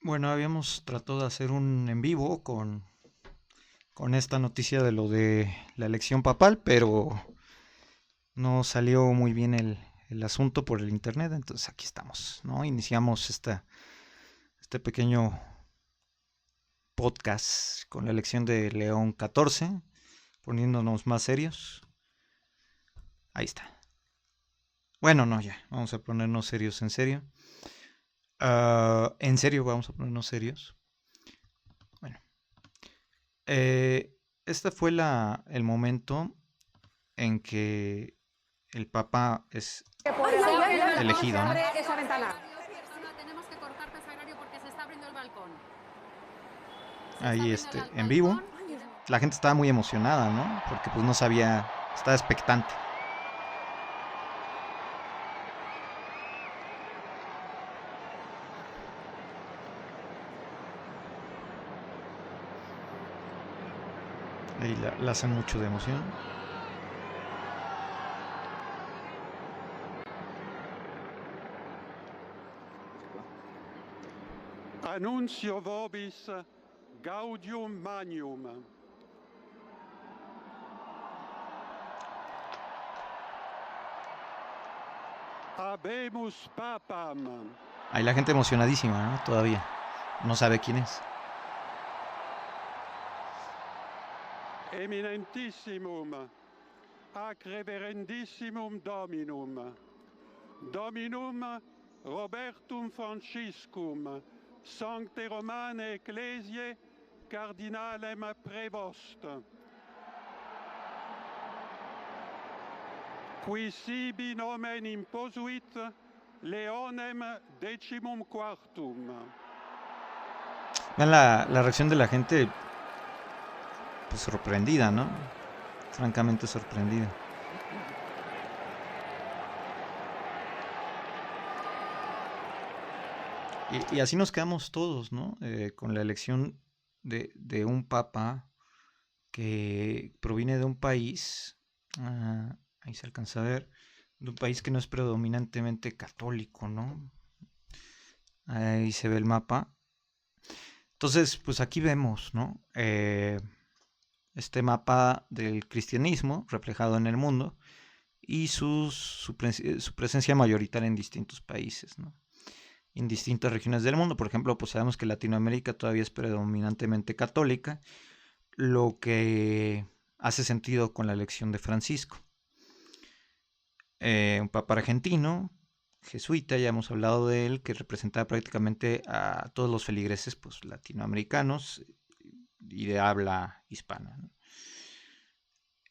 Bueno, habíamos tratado de hacer un en vivo con esta noticia de lo de la elección papal, pero no salió muy bien el asunto por el internet, entonces aquí estamos, ¿no? Iniciamos este pequeño podcast con la elección de León XIV, poniéndonos más serios. Ahí está. Bueno, no, ya, vamos a ponernos serios en serio. En serio, vamos a ponernos serios. Bueno, este fue el momento en que el Papa es Ay, ay, ay, ay, no se elegido, ¿no? abre esa ventana. Tenemos que cortar Pesagrario porque se está abriendo el balcón. Se está Ahí abriendo el en vivo. balcón. La gente estaba muy emocionada, ¿no? Porque pues no sabía, estaba expectante. Ahí la hacen mucho de emoción. Annuncio vobis gaudium magnum. Habemus papam. Ahí la gente emocionadísima, ¿no? Todavía. No sabe quién es. Eminentissimum ac reverendissimum Dominum. Dominum Robertum Franciscum Sancte Romane Ecclesiae Cardinalem Prevost. Qui sibi nomen imposuit Leonem XIV. Vean la reacción de la gente, pues sorprendida, ¿no? Francamente sorprendida. Y así nos quedamos todos, ¿no? Con la elección de un papa que proviene de un país, ahí se alcanza a ver, de un país que no es predominantemente católico, ¿no? Ahí se ve el mapa. Entonces, pues aquí vemos, ¿no? Este mapa del cristianismo reflejado en el mundo y su presencia mayoritaria en distintos países, ¿no? En distintas regiones del mundo. Por ejemplo, pues sabemos que Latinoamérica todavía es predominantemente católica, lo que hace sentido con la elección de Francisco. Un papa argentino, jesuita, ya hemos hablado de él, que representaba prácticamente a todos los feligreses pues, latinoamericanos y de habla hispana, ¿no?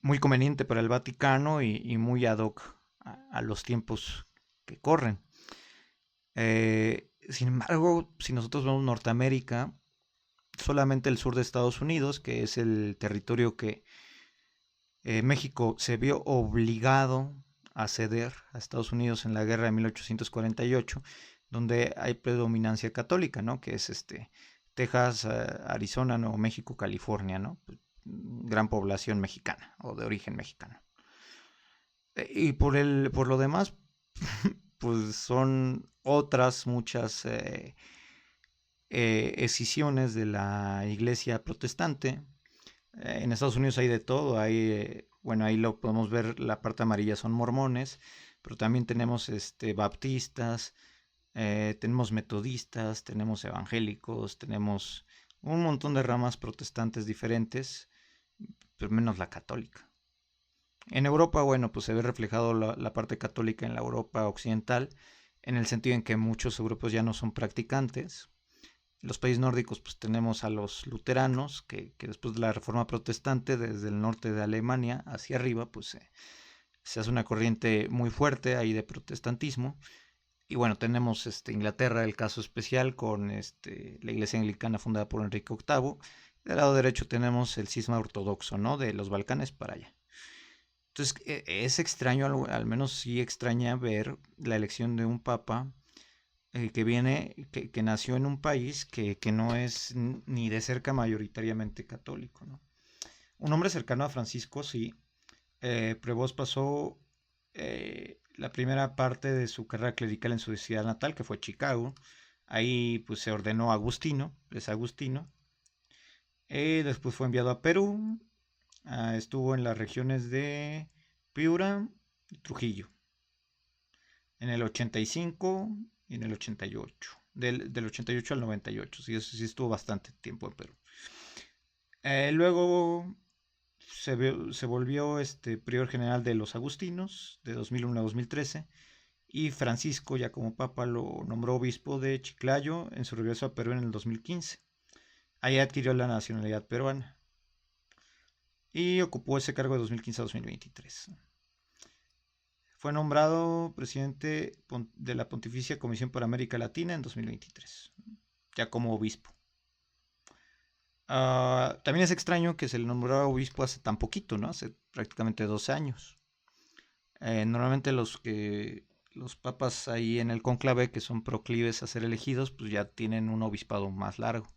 Muy conveniente para el Vaticano y muy ad hoc a los tiempos que corren. Sin embargo, si nosotros vemos Norteamérica, solamente el sur de Estados Unidos, que es el territorio que México se vio obligado a ceder a Estados Unidos en la guerra de 1848, donde hay predominancia católica, ¿no? Que es Texas, Arizona, Nuevo México, California, ¿no? Gran población mexicana o de origen mexicano. Y por lo demás, pues son otras muchas escisiones de la iglesia protestante. En Estados Unidos hay de todo, bueno, ahí lo podemos ver, la parte amarilla son mormones, pero también tenemos baptistas, tenemos metodistas, tenemos evangélicos, tenemos un montón de ramas protestantes diferentes, pero menos la católica. En Europa, bueno, pues se ve reflejado la parte católica en la Europa occidental, en el sentido en que muchos europeos ya no son practicantes. En los países nórdicos pues tenemos a los luteranos, que después de la reforma protestante, desde el norte de Alemania hacia arriba, pues se hace una corriente muy fuerte ahí de protestantismo. Y bueno, tenemos Inglaterra, el caso especial, con la iglesia anglicana fundada por Enrique VIII. Del lado derecho tenemos el cisma ortodoxo, ¿no? De los Balcanes para allá. Entonces es extraño, al menos sí extraña ver la elección de un papa que nació en un país que no es ni de cerca mayoritariamente católico, ¿no? Un hombre cercano a Francisco, sí. Prevost pasó la primera parte de su carrera clerical en su ciudad natal, que fue Chicago. Ahí pues se ordenó Agustino, es Agustino. Después fue enviado a Perú. Estuvo en las regiones de Piura y Trujillo. En el 85 y en el 88. Del 88 al 98. Sí, eso sí estuvo bastante tiempo en Perú. Luego se volvió prior general de los Agustinos de 2001 a 2013. Y Francisco, ya como papa, lo nombró obispo de Chiclayo en su regreso a Perú en el 2015. Ahí adquirió la nacionalidad peruana y ocupó ese cargo de 2015 a 2023. Fue nombrado presidente de la Pontificia Comisión para América Latina en 2023, ya como obispo. También es extraño que se le nombrara obispo hace tan poquito, ¿no? Hace prácticamente 12 años. Normalmente los papas ahí en el cónclave que son proclives a ser elegidos, pues ya tienen un obispado más largo.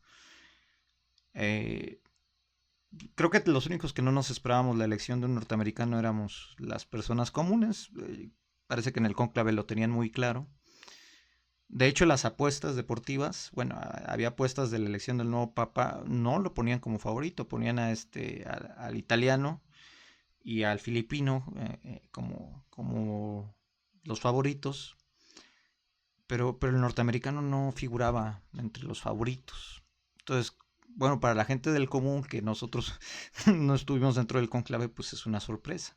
Creo que los únicos que no nos esperábamos la elección de un norteamericano éramos las personas comunes. Parece que en el cónclave lo tenían muy claro. De hecho, las apuestas deportivas, bueno, había apuestas de la elección del nuevo papa, no lo ponían como favorito, ponían al italiano y al filipino como los favoritos, pero el norteamericano no figuraba entre los favoritos. Entonces, bueno, para la gente del común, que nosotros no estuvimos dentro del cónclave, pues es una sorpresa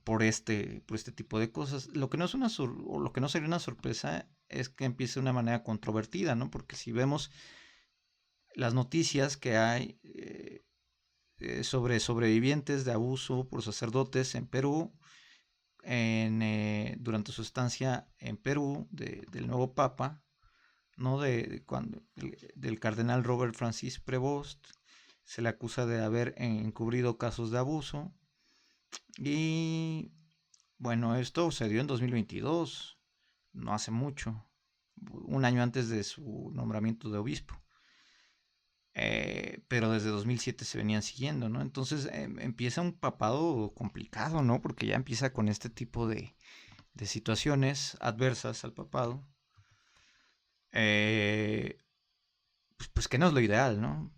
por este tipo de cosas. Lo que no sería una sorpresa es que empiece de una manera controvertida, ¿no? Porque si vemos las noticias que hay sobre sobrevivientes de abuso por sacerdotes en Perú, durante su estancia en Perú del nuevo papa, ¿no? Del cardenal Robert Francis Prevost, se le acusa de haber encubrido casos de abuso. Y bueno, esto se dio en 2022, no hace mucho, un año antes de su nombramiento de obispo. Pero desde 2007 se venían siguiendo, ¿no? Entonces empieza un papado complicado, ¿no? Porque ya empieza con este tipo de situaciones adversas al papado. Pues que no es lo ideal, ¿no?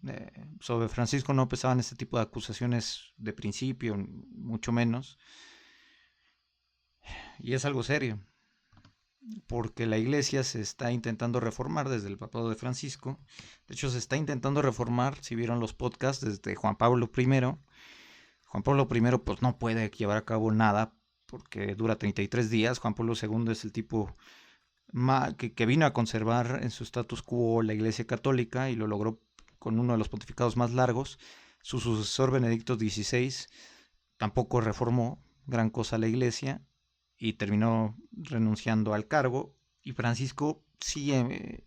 Sobre Francisco no pesaban este tipo de acusaciones de principio, mucho menos. Y es algo serio, porque la iglesia se está intentando reformar desde el papado de Francisco. De hecho, se está intentando reformar, si vieron los podcasts, desde Juan Pablo I. Juan Pablo I pues no puede llevar a cabo nada porque dura 33 días. Juan Pablo II es el tipo que vino a conservar en su status quo la Iglesia Católica y lo logró con uno de los pontificados más largos. Su sucesor Benedicto XVI tampoco reformó gran cosa la Iglesia y terminó renunciando al cargo. Y Francisco sí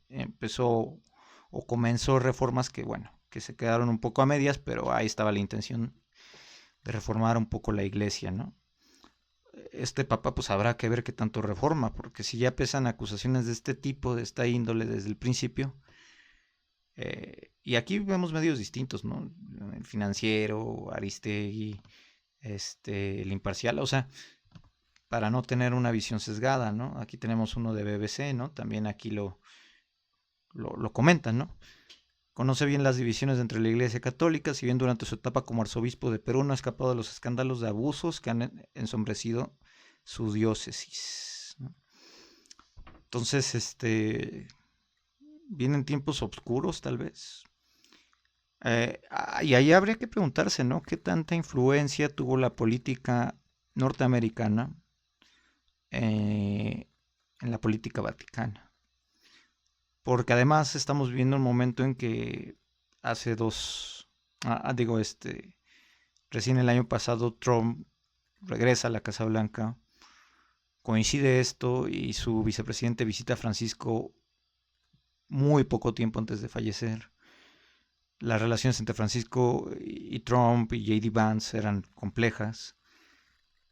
empezó o comenzó reformas que se quedaron un poco a medias, pero ahí estaba la intención de reformar un poco la Iglesia, ¿no? Este papa pues habrá que ver qué tanto reforma, porque si ya pesan acusaciones de este tipo, de esta índole desde el principio, y aquí vemos medios distintos, ¿no? El Financiero, Aristegui, el Imparcial, o sea, para no tener una visión sesgada, ¿no? Aquí tenemos uno de BBC, ¿no? También aquí lo comentan, ¿no? Conoce bien las divisiones entre la Iglesia Católica, si bien durante su etapa como arzobispo de Perú no ha escapado de los escándalos de abusos que han ensombrecido su diócesis, ¿no? Entonces, vienen tiempos oscuros tal vez. Y ahí habría que preguntarse, ¿no? ¿Qué tanta influencia tuvo la política norteamericana en la política vaticana? Porque además estamos viviendo un momento en que recién el año pasado Trump regresa a la Casa Blanca, coincide esto y su vicepresidente visita a Francisco muy poco tiempo antes de fallecer. Las relaciones entre Francisco y Trump y J.D. Vance eran complejas.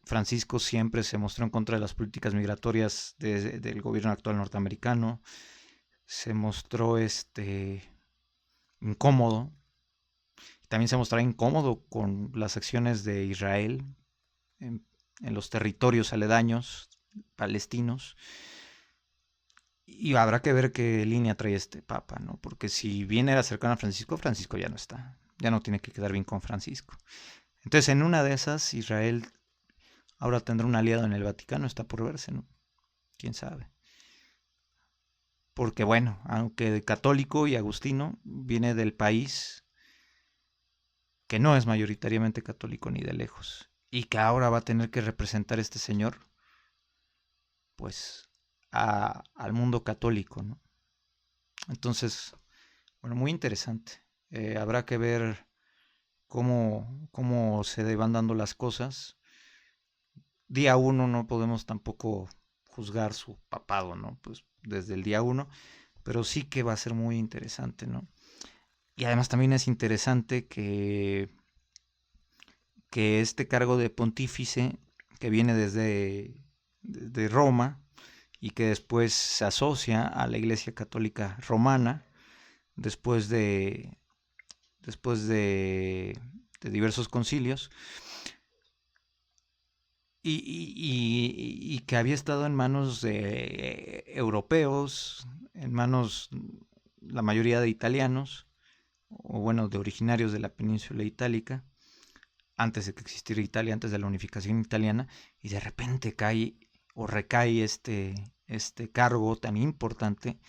Francisco siempre se mostró en contra de las políticas migratorias del gobierno actual norteamericano. Se mostró incómodo. También se mostraba incómodo con las acciones de Israel en los territorios aledaños palestinos. Y habrá que ver qué línea trae este papa, ¿no? Porque si bien era cercano a Francisco, Francisco ya no está. Ya no tiene que quedar bien con Francisco. Entonces, en una de esas, Israel ahora tendrá un aliado en el Vaticano, está por verse, ¿no? ¿Quién sabe? Porque bueno, aunque católico y agustino, viene del país que no es mayoritariamente católico ni de lejos. Y que ahora va a tener que representar este señor, pues, al mundo católico, ¿no? Entonces, bueno, muy interesante. Habrá que ver cómo se van dando las cosas. Día uno no podemos tampoco juzgar su papado, ¿no? Pues desde el día uno, pero sí que va a ser muy interesante, ¿no? Y además también es interesante que este cargo de pontífice, que viene desde Roma y que después se asocia a la Iglesia Católica Romana, después de diversos concilios, y que había estado en manos de europeos, en manos la mayoría de italianos, o bueno, de originarios de la península itálica, antes de que existiera Italia, antes de la unificación italiana, y de repente cae o recae este cargo tan importante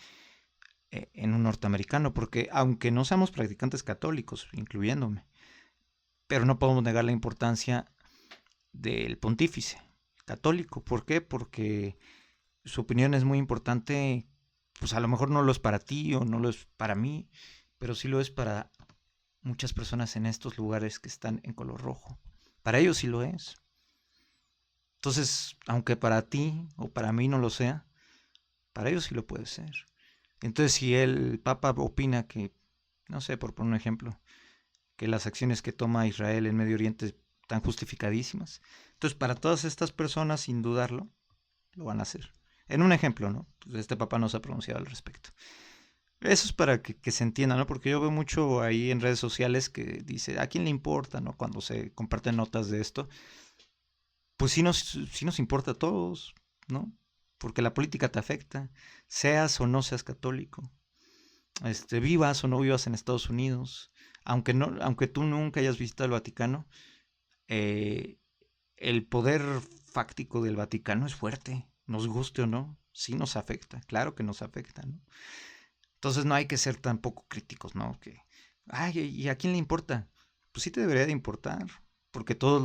en un norteamericano, porque aunque no seamos practicantes católicos, incluyéndome, pero no podemos negar la importancia del pontífice católico. ¿Por qué? Porque su opinión es muy importante, pues a lo mejor no lo es para ti o no lo es para mí, pero sí lo es para muchas personas en estos lugares que están en color rojo. Para ellos sí lo es. Entonces, aunque para ti o para mí no lo sea, para ellos sí lo puede ser. Entonces, si el Papa opina que, no sé, por poner un ejemplo, que las acciones que toma Israel en Medio Oriente están justificadísimas, entonces para todas estas personas, sin dudarlo, lo van a hacer. En un ejemplo, ¿no? Pues este Papa no se ha pronunciado al respecto. Eso es para que se entienda, ¿no? Porque yo veo mucho ahí en redes sociales que dice, ¿a quién le importa, no? Cuando se comparten notas de esto, pues sí nos importa a todos, ¿no? Porque la política te afecta, seas o no seas católico, vivas o no vivas en Estados Unidos, aunque tú nunca hayas visitado el Vaticano, eh, el poder fáctico del Vaticano es fuerte, nos guste o no, sí nos afecta, claro que nos afecta, ¿no? Entonces no hay que ser tan poco críticos, ¿no? Que, ay, ¿y a quién le importa? Pues sí te debería de importar, porque todos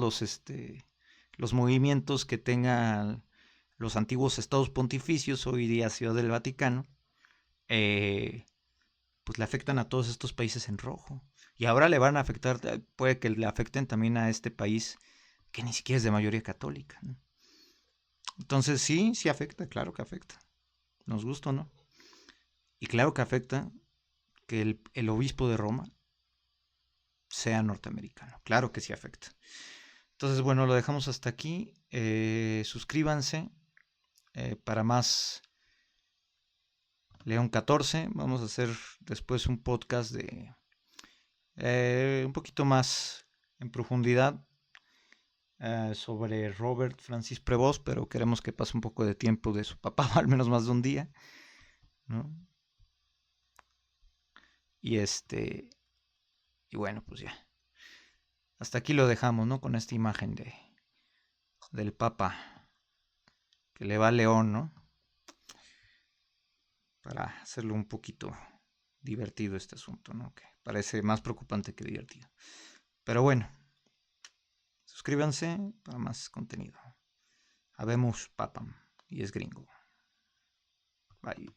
los movimientos que tengan los antiguos estados pontificios, hoy día Ciudad del Vaticano, eh, pues le afectan a todos estos países en rojo. Y ahora le van a afectar, puede que le afecten también a este país que ni siquiera es de mayoría católica, ¿no? Entonces sí afecta, claro que afecta. Nos gusta o no. Y claro que afecta que el obispo de Roma sea norteamericano. Claro que sí afecta. Entonces, bueno, lo dejamos hasta aquí. Suscríbanse para más León 14. Vamos a hacer después un podcast de un poquito más en profundidad sobre Robert Francis Prevost, pero queremos que pase un poco de tiempo de su papá, al menos más de un día, ¿no? Y y bueno, pues ya. Hasta aquí lo dejamos, ¿no? Con esta imagen del Papa que le va a León, ¿no? Para hacerlo un poquito divertido este asunto, ¿no? Que parece más preocupante que divertido. Pero bueno, suscríbanse para más contenido. Habemos Papam y es gringo. Bye.